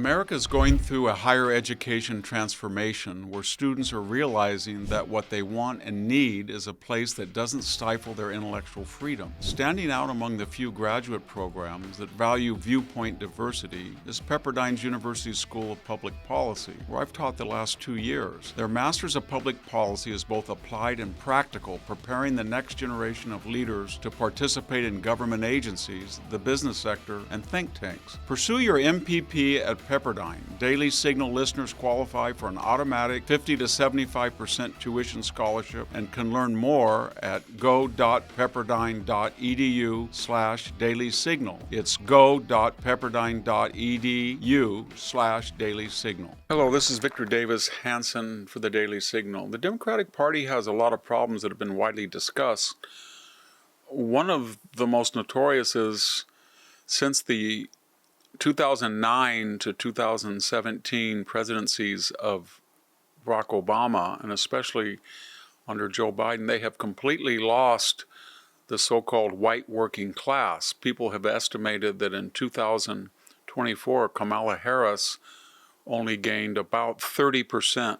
America is going through a higher education transformation where students are realizing that what they want and need is a place that doesn't stifle their intellectual freedom. Standing out among the few graduate programs that value viewpoint diversity is Pepperdine's University School of Public Policy, where I've taught the last 2 years. Their Masters of Public Policy is both applied and practical, preparing the next generation of leaders to participate in government agencies, the business sector, and think tanks. Pursue your MPP at Pepperdine. Daily Signal listeners qualify for an automatic 50 to 75% tuition scholarship and can learn more at go.pepperdine.edu/dailysignal. It's go.pepperdine.edu/dailysignal. Hello, this is Victor Davis Hanson for the Daily Signal. The Democratic Party has a lot of problems that have been widely discussed. One of the most notorious is since the 2009 to 2017 presidencies of Barack Obama, and especially under Joe Biden, they have completely lost the so-called white working class. People have estimated that in 2024, Kamala Harris only gained about 30%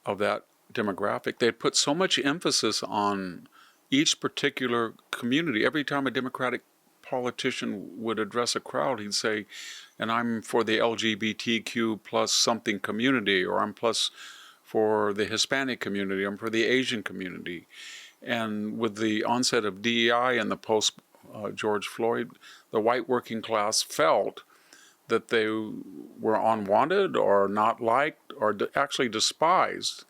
of that demographic. They put so much emphasis on each particular community. Every time a Democratic politician would address a crowd, he'd say, and I'm for the LGBTQ plus something community, or I'm plus for the Hispanic community, I'm for the Asian community. And with the onset of DEI and the post-George Floyd, the white working class felt that they were unwanted or not liked or actually despised.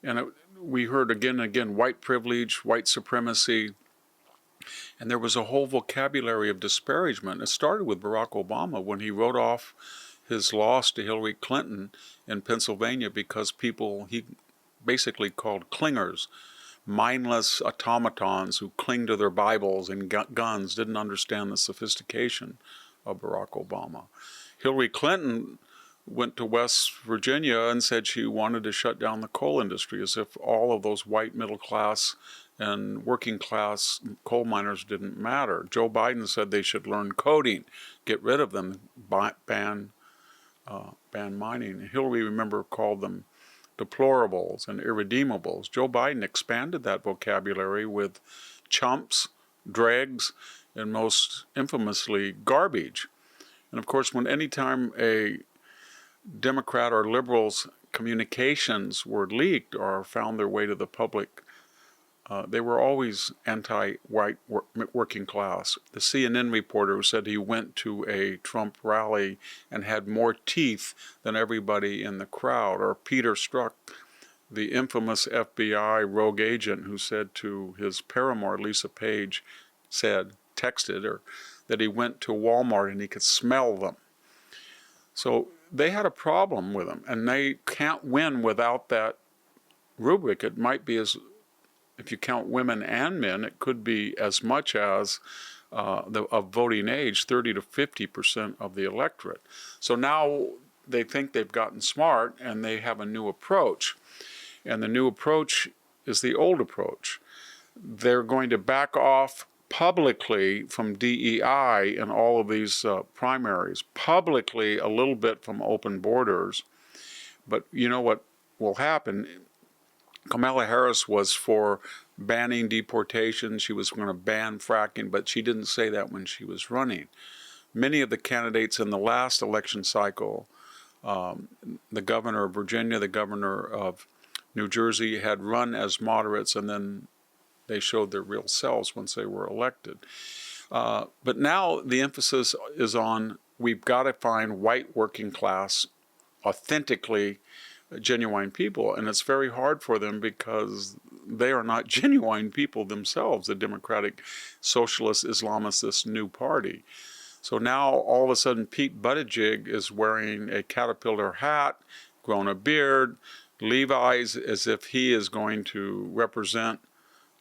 And we heard again and again white privilege, white supremacy, and there was a whole vocabulary of disparagement. It started with Barack Obama when he wrote off his loss to Hillary Clinton in Pennsylvania because people he basically called clingers, mindless automatons who cling to their Bibles and guns, didn't understand the sophistication of Barack Obama. Hillary Clinton went to West Virginia and said she wanted to shut down the coal industry, as if all of those white middle class and working class coal miners didn't matter. Joe Biden said they should learn coding, get rid of them, ban mining. Hillary, remember, called them deplorables and irredeemables. Joe Biden expanded that vocabulary with chumps, dregs, and most infamously garbage. And of course, anytime a Democrat or liberals' communications were leaked or found their way to the public, they were always anti-white working class. The CNN reporter who said he went to a Trump rally and had more teeth than everybody in the crowd, or Peter Strzok, the infamous FBI rogue agent who said to his paramour, Lisa Page, texted her, that he went to Walmart and he could smell them. So they had a problem with them, and they can't win without that rubric. It might be if you count women and men, it could be as much as of voting age, 30 to 50% of the electorate. So now they think they've gotten smart and they have a new approach. And the new approach is the old approach. They're going to back off publicly from DEI in all of these primaries, publicly a little bit from open borders. But you know what will happen? Kamala Harris was for banning deportation. She was going to ban fracking, but she didn't say that when she was running. Many of the candidates in the last election cycle, the governor of Virginia, the governor of New Jersey, had run as moderates, and then they showed their real selves once they were elected. But now the emphasis is on we've got to find white working class, authentically genuine people, and it's very hard for them because they are not genuine people themselves, the Democratic Socialist Islamist, this new party. So now all of a sudden Pete Buttigieg is wearing a caterpillar hat, grown a beard, Levi's, as if he is going to represent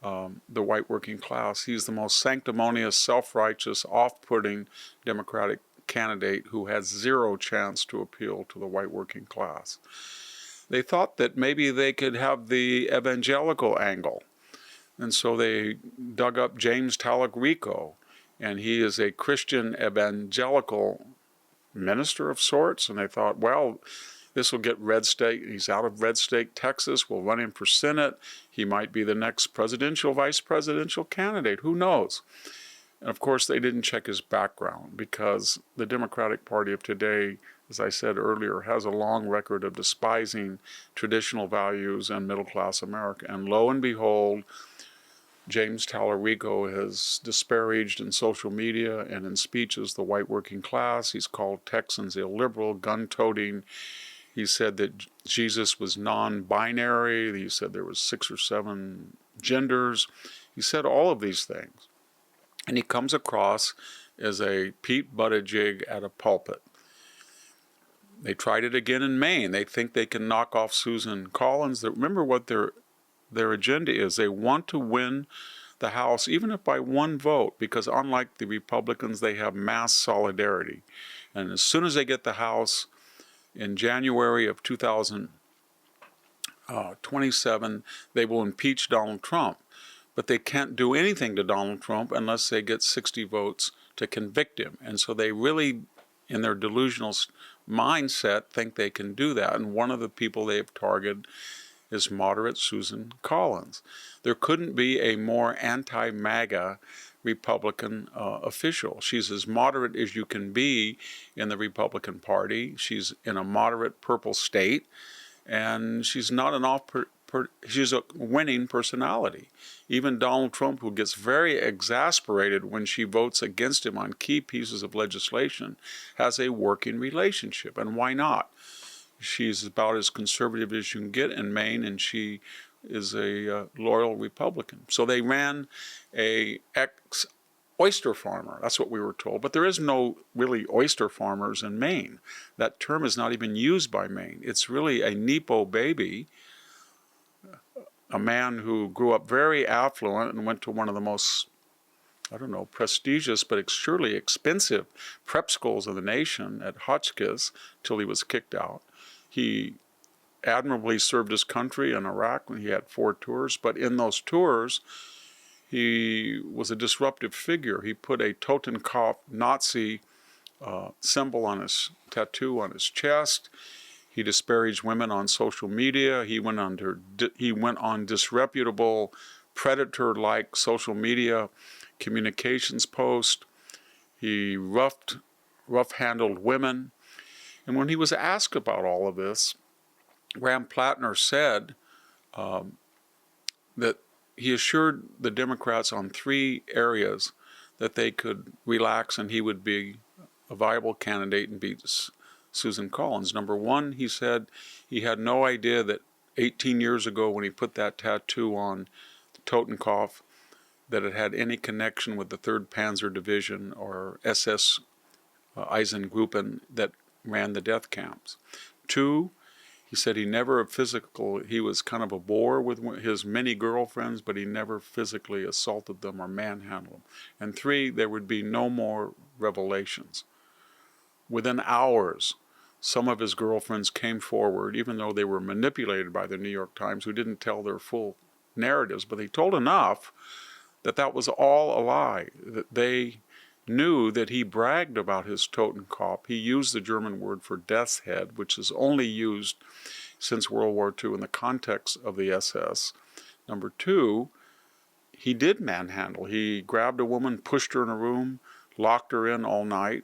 the white working class. He's the most sanctimonious, self-righteous, off-putting Democratic candidate who has zero chance to appeal to the white working class. They thought that maybe they could have the evangelical angle. And so they dug up James Talarico, and he is a Christian evangelical minister of sorts, and they thought, well, this will get red state. He's out of red state Texas. We'll run him for Senate. He might be the next presidential, vice presidential candidate. Who knows? And of course, they didn't check his background, because the Democratic Party of today, as I said earlier, has a long record of despising traditional values and middle-class America. And lo and behold, James Talarico has disparaged in social media and in speeches the white working class. He's called Texans illiberal, gun-toting. He said that Jesus was non-binary. He said there was 6 or 7 genders. He said all of these things. And he comes across as a Pete Buttigieg at a pulpit. They tried it again in Maine. They think they can knock off Susan Collins. Remember what their agenda is. They want to win the House, even if by 1 vote, because unlike the Republicans, they have mass solidarity. And as soon as they get the House in January of 2027, they will impeach Donald Trump. But they can't do anything to Donald Trump unless they get 60 votes to convict him. And so they really, in their delusional mindset, think they can do that. And one of the people they've targeted is moderate Susan Collins. There couldn't be a more anti-MAGA Republican official. She's as moderate as you can be in the Republican Party. She's in a moderate purple state, and she's not an she's a winning personality. Even Donald Trump, who gets very exasperated when she votes against him on key pieces of legislation, has a working relationship. And why not? She's about as conservative as you can get in Maine, and she is a loyal Republican. So they ran a ex-oyster farmer. That's what we were told. But there is no really oyster farmers in Maine. That term is not even used by Maine. It's really a Nepo baby, a man who grew up very affluent and went to one of the most, prestigious but surely expensive prep schools of the nation at Hotchkiss till he was kicked out. He admirably served his country in Iraq when he had 4 tours, but in those tours, he was a disruptive figure. He put a Totenkopf Nazi symbol on his tattoo on his chest. He disparaged women on social media. He went on disreputable, predator-like social media communications posts. He rough-handled women. And when he was asked about all of this, Graham Platner said that he assured the Democrats on 3 areas that they could relax and he would be a viable candidate and beat Susan Collins. Number 1, he said he had no idea that 18 years ago when he put that tattoo on Totenkopf that it had any connection with the 3rd Panzer Division or SS Eisengruppen that ran the death camps. 2, he said he was kind of a bore with his many girlfriends, but he never physically assaulted them or manhandled them. And 3, there would be no more revelations. Within hours, some of his girlfriends came forward, even though they were manipulated by the New York Times, who didn't tell their full narratives, but they told enough that that was all a lie, that they knew that he bragged about his Totenkopf. He used the German word for death's head, which is only used since World War II in the context of the SS. Number 2, he did manhandle. He grabbed a woman, pushed her in a room, locked her in all night,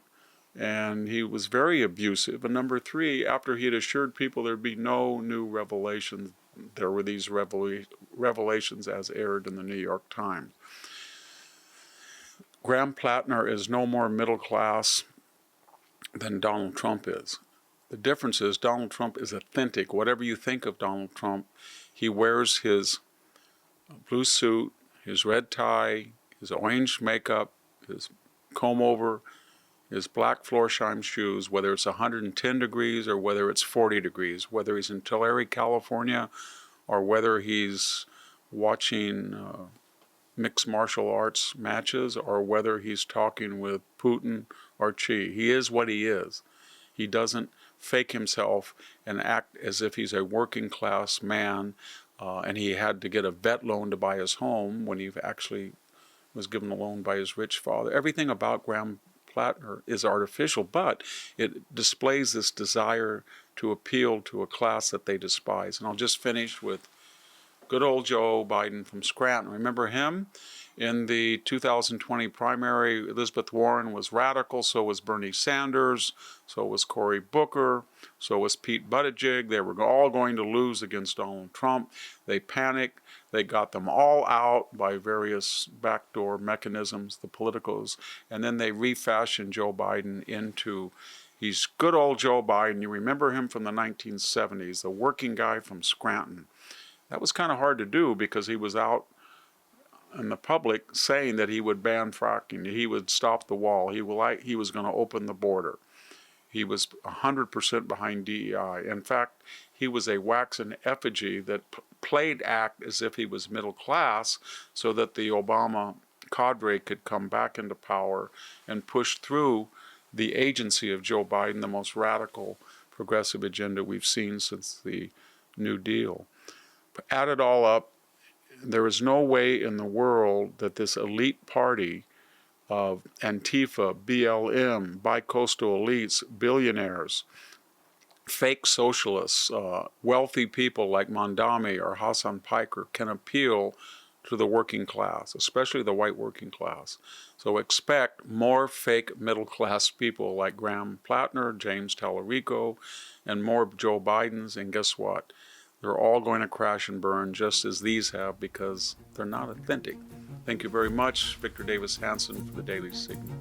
and he was very abusive. And number 3, after he had assured people there'd be no new revelations, there were these revelations as aired in the New York Times. Graham Platner is no more middle class than Donald Trump is. The difference is Donald Trump is authentic. Whatever you think of Donald Trump, he wears his blue suit, his red tie, his orange makeup, his comb over, his black Florsheim shoes, whether it's 110 degrees or whether it's 40 degrees, whether he's in Tulare, California, or whether he's watching mixed martial arts matches, or whether he's talking with Putin or Xi. He is what he is. He doesn't fake himself and act as if he's a working class man and he had to get a vet loan to buy his home when he actually was given a loan by his rich father. Everything about Graham Platner is artificial, but it displays this desire to appeal to a class that they despise. And I'll just finish with good old Joe Biden from Scranton. Remember him? In the 2020 primary, Elizabeth Warren was radical, so was Bernie Sanders, so was Cory Booker, so was Pete Buttigieg. They were all going to lose against Donald Trump. They panicked. They got them all out by various backdoor mechanisms, the politicals, and then they refashioned Joe Biden into, he's good old Joe Biden. You remember him from the 1970s, the working guy from Scranton. That was kind of hard to do because he was out in the public saying that he would ban fracking, he would stop the wall, he was going to open the border. He was 100% behind DEI. In fact, he was a waxen effigy that played act as if he was middle class so that the Obama cadre could come back into power and push through the agency of Joe Biden, the most radical progressive agenda we've seen since the New Deal. Add it all up, there is no way in the world that this elite party of Antifa, BLM, bicoastal elites, billionaires, fake socialists, wealthy people like Mondami or Hassan Piker can appeal to the working class, especially the white working class. So expect more fake middle class people like Graham Platner, James Talarico, and more Joe Bidens, and guess what? They're all going to crash and burn just as these have because they're not authentic. Thank you very much. Victor Davis Hanson for the Daily Signal.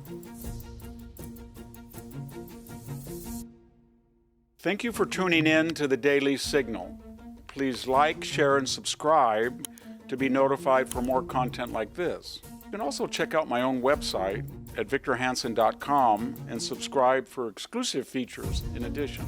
Thank you for tuning in to the Daily Signal. Please like, share, and subscribe to be notified for more content like this. You can also check out my own website at victorhanson.com and subscribe for exclusive features in addition.